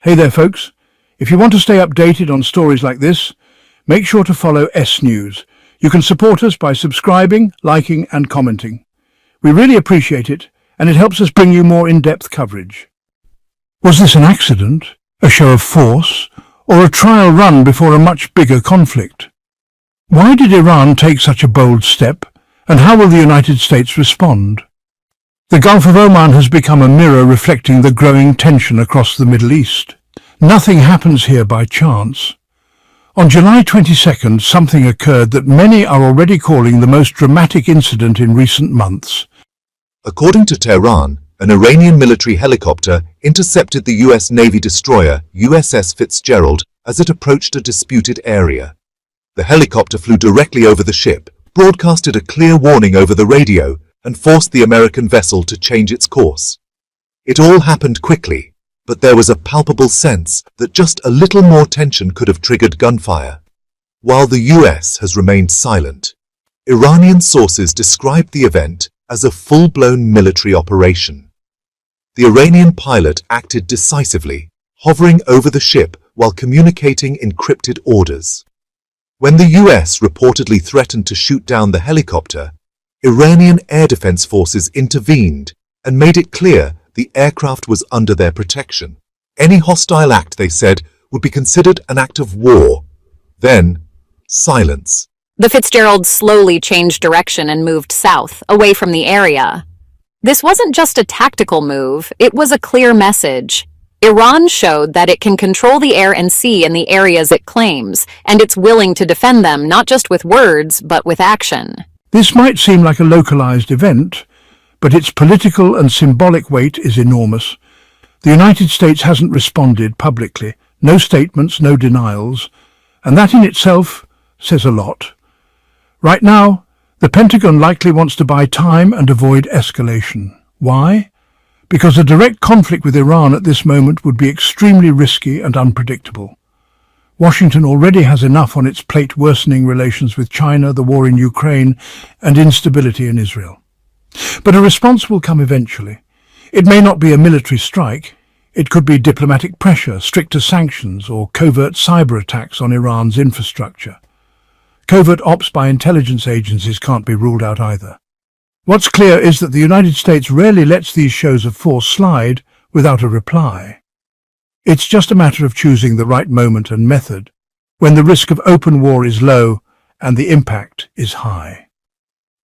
Hey there, folks. If you want to stay updated on stories like this, make sure to follow S News. You can support us by subscribing, liking, and commenting. We really appreciate it, and it helps us bring you more in-depth coverage. Was this an accident, a show of force, or a trial run before a much bigger conflict? Why did Iran take such a bold step, and how will the United States respond? The Gulf of Oman has become a mirror reflecting the growing tension across the Middle East. Nothing happens here by chance. On July 22nd, something occurred that many are already calling the most dramatic incident in recent months. According to Tehran, an Iranian military helicopter intercepted the U.S. Navy destroyer USS Fitzgerald as it approached a disputed area. The helicopter flew directly over the ship, broadcasted a clear warning over the radio, and forced the American vessel to change its course. It all happened quickly, but there was a palpable sense that just a little more tension could have triggered gunfire. While the US has remained silent, Iranian sources described the event as a full-blown military operation. The Iranian pilot acted decisively, hovering over the ship while communicating encrypted orders. When the US reportedly threatened to shoot down the helicopter, Iranian air defense forces intervened and made it clear the aircraft was under their protection. Any hostile act, they said, would be considered an act of war. Then, silence. The Fitzgerald slowly changed direction and moved south, away from the area. This wasn't just a tactical move, it was a clear message. Iran showed that it can control the air and sea in the areas it claims, and it's willing to defend them not just with words, but with action. This might seem like a localized event, but its political and symbolic weight is enormous. The United States hasn't responded publicly, no statements, no denials, and that in itself says a lot. Right now, the Pentagon likely wants to buy time and avoid escalation. Why? Because a direct conflict with Iran at this moment would be extremely risky and unpredictable. Washington already has enough on its plate, worsening relations with China, the war in Ukraine, and instability in Israel. But a response will come eventually. It may not be a military strike. It could be diplomatic pressure, stricter sanctions, or covert cyber attacks on Iran's infrastructure. Covert ops by intelligence agencies can't be ruled out either. What's clear is that the United States rarely lets these shows of force slide without a reply. It's just a matter of choosing the right moment and method, when the risk of open war is low and the impact is high.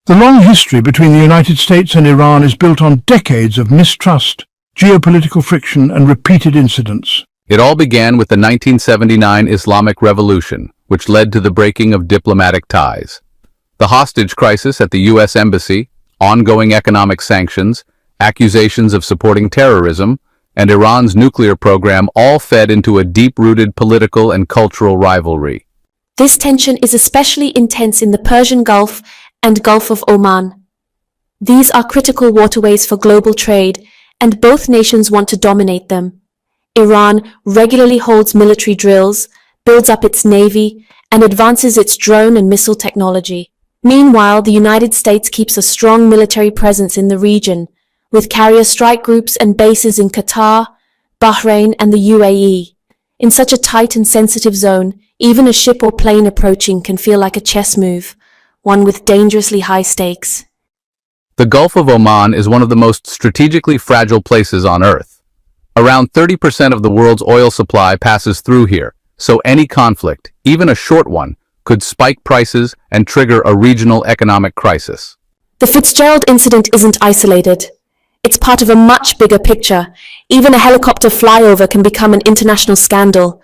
The long history between the United States and Iran is built on decades of mistrust, geopolitical friction, and repeated incidents. It all began with the 1979 Islamic Revolution, which led to the breaking of diplomatic ties. The hostage crisis at the U.S. Embassy, ongoing economic sanctions, accusations of supporting terrorism, and Iran's nuclear program all fed into a deep-rooted political and cultural rivalry. This tension is especially intense in the Persian Gulf and Gulf of Oman. These are critical waterways for global trade, and both nations want to dominate them. Iran regularly holds military drills, builds up its navy, and advances its drone and missile technology. Meanwhile, the United States keeps a strong military presence in the region, with carrier strike groups and bases in Qatar, Bahrain, and the UAE. In such a tight and sensitive zone, even a ship or plane approaching can feel like a chess move, one with dangerously high stakes. The Gulf of Oman is one of the most strategically fragile places on Earth. Around 30% of the world's oil supply passes through here, so any conflict, even a short one, could spike prices and trigger a regional economic crisis. The Fitzgerald incident isn't isolated. It's part of a much bigger picture. Even a helicopter flyover can become an international scandal.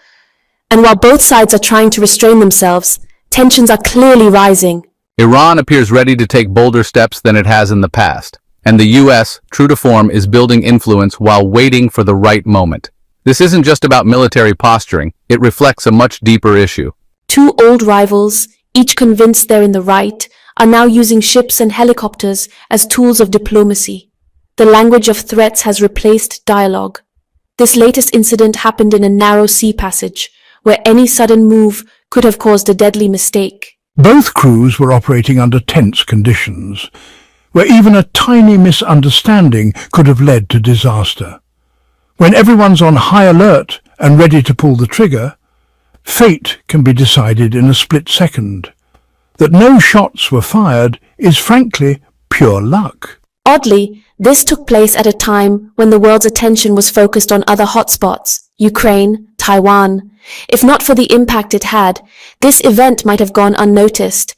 And while both sides are trying to restrain themselves, tensions are clearly rising. Iran appears ready to take bolder steps than it has in the past, and the U.S., true to form, is building influence while waiting for the right moment. This isn't just about military posturing, it reflects a much deeper issue. Two old rivals, each convinced they're in the right, are now using ships and helicopters as tools of diplomacy. The language of threats has replaced dialogue. This latest incident happened in a narrow sea passage, where any sudden move could have caused a deadly mistake. Both crews were operating under tense conditions, where even a tiny misunderstanding could have led to disaster. When everyone's on high alert and ready to pull the trigger, fate can be decided in a split second. That no shots were fired is frankly pure luck. Oddly, this took place at a time when the world's attention was focused on other hotspots, Ukraine, Taiwan. If not for the impact it had, this event might have gone unnoticed.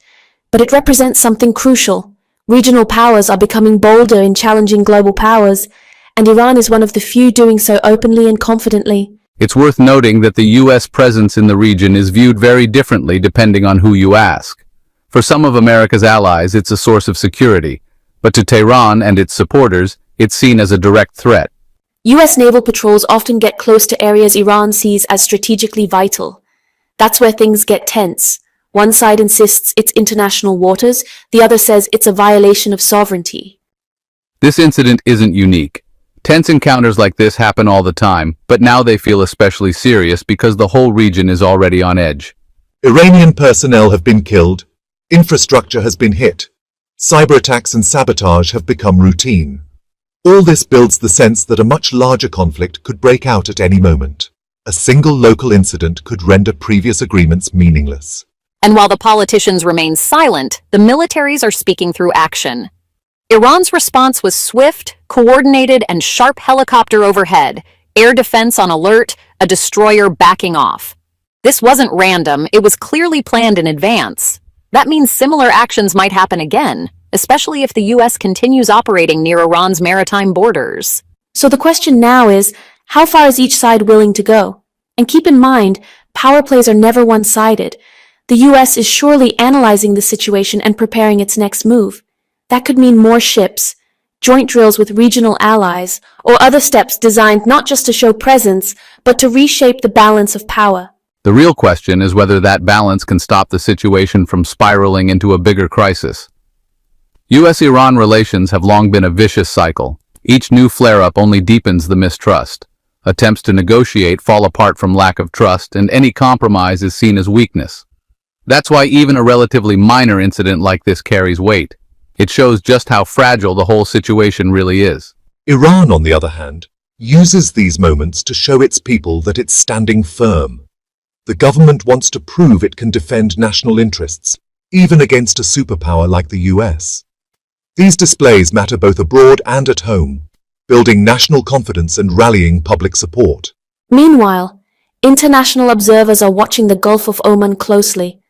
But it represents something crucial. Regional powers are becoming bolder in challenging global powers, and Iran is one of the few doing so openly and confidently. It's worth noting that the U.S. presence in the region is viewed very differently depending on who you ask. For some of America's allies, it's a source of security, but to Tehran and its supporters, it's seen as a direct threat. U.S. naval patrols often get close to areas Iran sees as strategically vital. That's where things get tense. One side insists it's international waters, the other says it's a violation of sovereignty. This incident isn't unique. Tense encounters like this happen all the time, but now they feel especially serious because the whole region is already on edge. Iranian personnel have been killed, infrastructure has been hit, cyber attacks and sabotage have become routine. All this builds the sense that a much larger conflict could break out at any moment. A single local incident could render previous agreements meaningless. And while the politicians remain silent, the militaries are speaking through action. Iran's response was swift, coordinated, and sharp helicopter overhead, air defense on alert, a destroyer backing off. This wasn't random, it was clearly planned in advance. That means similar actions might happen again, especially if the U.S. continues operating near Iran's maritime borders. So the question now is, how far is each side willing to go? And keep in mind, power plays are never one-sided. The U.S. is surely analyzing the situation and preparing its next move. That could mean more ships, joint drills with regional allies, or other steps designed not just to show presence, but to reshape the balance of power. The real question is whether that balance can stop the situation from spiraling into a bigger crisis. U.S.-Iran relations have long been a vicious cycle. Each new flare-up only deepens the mistrust. Attempts to negotiate fall apart from lack of trust, and any compromise is seen as weakness. That's why even a relatively minor incident like this carries weight. It shows just how fragile the whole situation really is. Iran, on the other hand, uses these moments to show its people that it's standing firm. The government wants to prove it can defend national interests, even against a superpower like the US. These displays matter both abroad and at home, building national confidence and rallying public support. Meanwhile, international observers are watching the Gulf of Oman closely.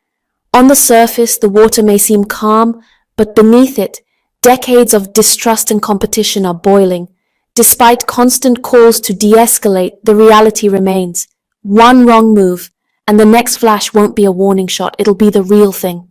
On the surface, the water may seem calm, but beneath it, decades of distrust and competition are boiling. Despite constant calls to de-escalate, the reality remains. One wrong move, and the next flash won't be a warning shot, it'll be the real thing.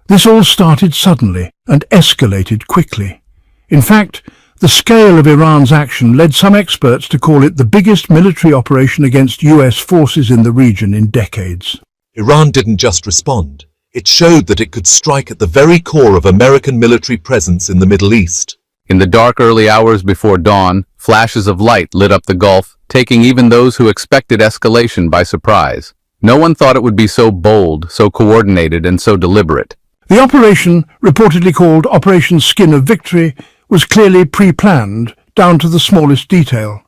This all started suddenly and escalated quickly. In fact, the scale of Iran's action led some experts to call it the biggest military operation against US forces in the region in decades. Iran didn't just respond. It showed that it could strike at the very core of American military presence in the Middle East. In the dark early hours before dawn, flashes of light lit up the Gulf, taking even those who expected escalation by surprise. No one thought it would be so bold, so coordinated, and so deliberate. The operation, reportedly called Operation Skin of Victory, was clearly pre-planned, down to the smallest detail.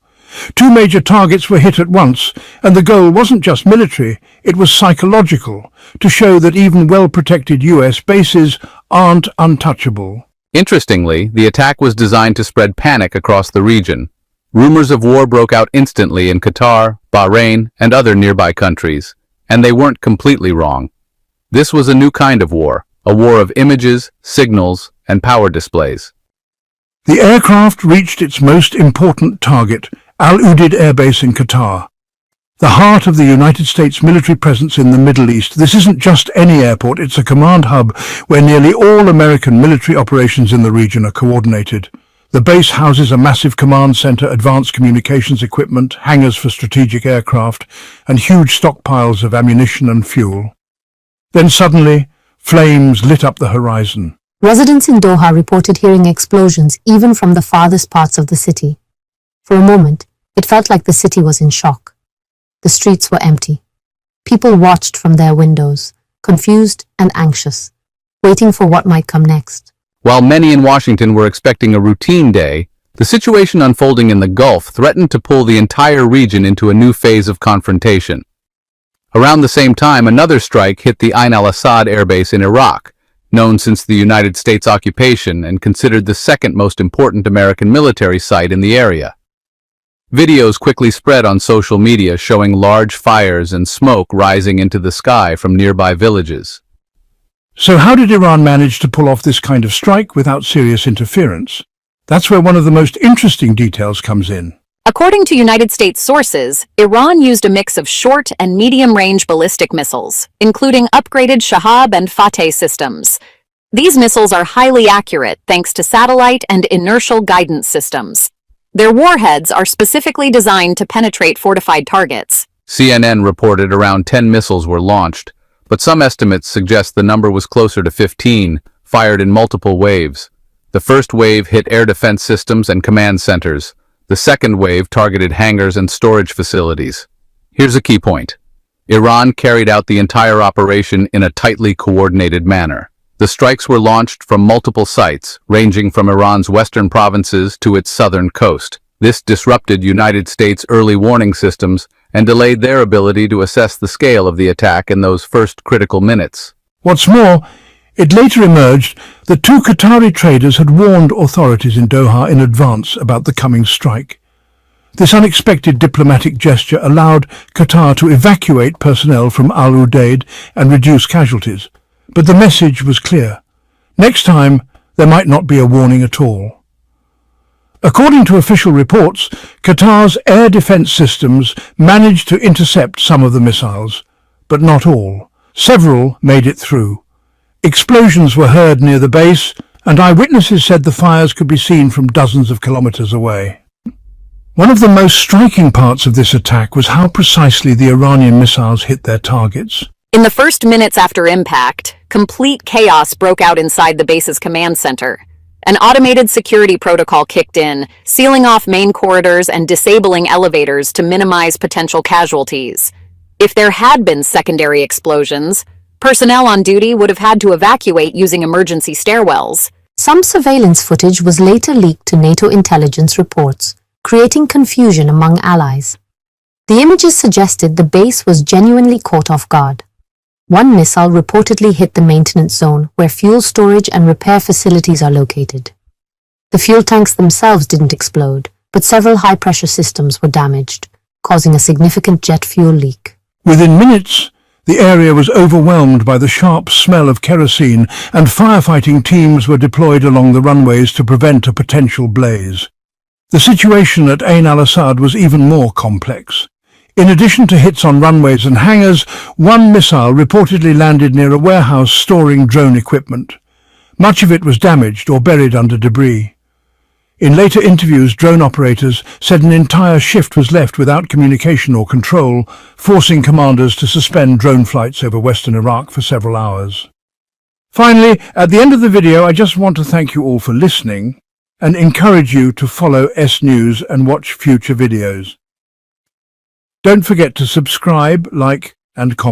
Two major targets were hit at once, and the goal wasn't just military, it was psychological, to show that even well-protected US bases aren't untouchable. Interestingly, the attack was designed to spread panic across the region. Rumors of war broke out instantly in Qatar, Bahrain, and other nearby countries, and they weren't completely wrong. This was a new kind of war, a war of images, signals, and power displays. The aircraft reached its most important target, al-Udeid Air Base in Qatar. The heart of the United States military presence in the Middle East. This isn't just any airport, it's a command hub where nearly all American military operations in the region are coordinated. The base houses a massive command center, advanced communications equipment, hangars for strategic aircraft, and huge stockpiles of ammunition and fuel. Then suddenly, flames lit up the horizon. Residents in Doha reported hearing explosions even from the farthest parts of the city. For a moment, it felt like the city was in shock. The streets were empty. People watched from their windows, confused and anxious, waiting for what might come next. While many in Washington were expecting a routine day, The situation unfolding in the Gulf threatened to pull the entire region into a new phase of confrontation. Around the same time, another strike hit the al-Asad Air Base in Iraq, known since the United States occupation and considered the second most important American military site in the area. Videos quickly spread on social media showing large fires and smoke rising into the sky from nearby villages. So how did Iran manage to pull off this kind of strike without serious interference? That's where one of the most interesting details comes in. According to United States sources, Iran used a mix of short and medium-range ballistic missiles, including upgraded Shahab and Fateh systems. These missiles are highly accurate thanks to satellite and inertial guidance systems. Their warheads are specifically designed to penetrate fortified targets. CNN reported around 10 missiles were launched, but some estimates suggest the number was closer to 15, fired in multiple waves. The first wave hit air defense systems and command centers. The second wave targeted hangars and storage facilities. Here's a key point. Iran carried out the entire operation in a tightly coordinated manner. The strikes were launched from multiple sites, ranging from Iran's western provinces to its southern coast. This disrupted United States early warning systems and delayed their ability to assess the scale of the attack in those first critical minutes. What's more, it later emerged that two Qatari traders had warned authorities in Doha in advance about the coming strike. This unexpected diplomatic gesture allowed Qatar to evacuate personnel from al-Udeid and reduce casualties. But the message was clear. Next time, there might not be a warning at all. According to official reports, Qatar's air defense systems managed to intercept some of the missiles, but not all. Several made it through. Explosions were heard near the base, and eyewitnesses said the fires could be seen from dozens of kilometers away. One of the most striking parts of this attack was how precisely the Iranian missiles hit their targets. In the first minutes after impact, complete chaos broke out inside the base's command center. An automated security protocol kicked in, sealing off main corridors and disabling elevators to minimize potential casualties. If there had been secondary explosions, personnel on duty would have had to evacuate using emergency stairwells. Some surveillance footage was later leaked to NATO intelligence reports, creating confusion among allies. The images suggested the base was genuinely caught off guard. One missile reportedly hit the maintenance zone, where fuel storage and repair facilities are located. The fuel tanks themselves didn't explode, but several high-pressure systems were damaged, causing a significant jet fuel leak. Within minutes, the area was overwhelmed by the sharp smell of kerosene, and firefighting teams were deployed along the runways to prevent a potential blaze. The situation at Ain al-Asad was even more complex. In addition to hits on runways and hangars, one missile reportedly landed near a warehouse storing drone equipment. Much of it was damaged or buried under debris. In later interviews, drone operators said an entire shift was left without communication or control, forcing commanders to suspend drone flights over western Iraq for several hours. Finally, at the end of the video, I just want to thank you all for listening and encourage you to follow S News and watch future videos. Don't forget to subscribe, like, and comment.